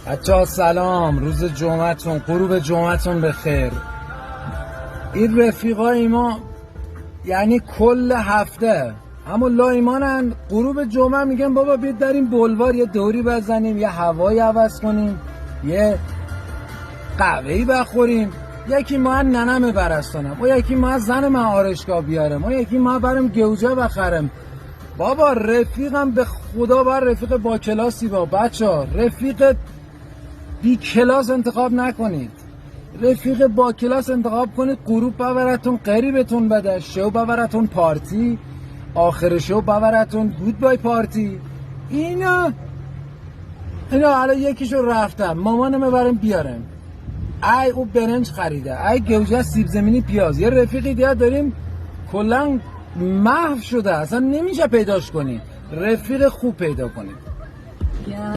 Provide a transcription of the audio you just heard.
بچه‌ها سلام، روز جمعتون، غروب جمعتون بخیر. این رفیقای ما یعنی کل هفته همون لایمانن، غروب جمعه میگن بابا بیاد در این بلوار یه دوری بزنیم، یه هوایی عوض کنیم، یه قهوه‌ای بخوریم. یکی ما ننم برستانم، و یکی ما زن من آرشگاه بیارم، و یکی ما برم گوجه بخرم. بابا رفیقم به خدا بر رفیق با کلاسی با بچه‌ها، رفیق بی کلاس انتخاب نکنید، رفیق با کلاس انتخاب کنید. غروب ببرتون قریبتون بده، شو ببرتون پارتی، آخر شو ببرتون گود بای پارتی. اینا حالا یکیشو رفتم مامانم برم بیارم، ای او برنج خریده، ای گوجه سیب زمینی پیاز. یه رفیقی دیگه داریم کلا محو شده، اصلا نمیشه پیداش کنید. رفیق خوب پیدا کنید.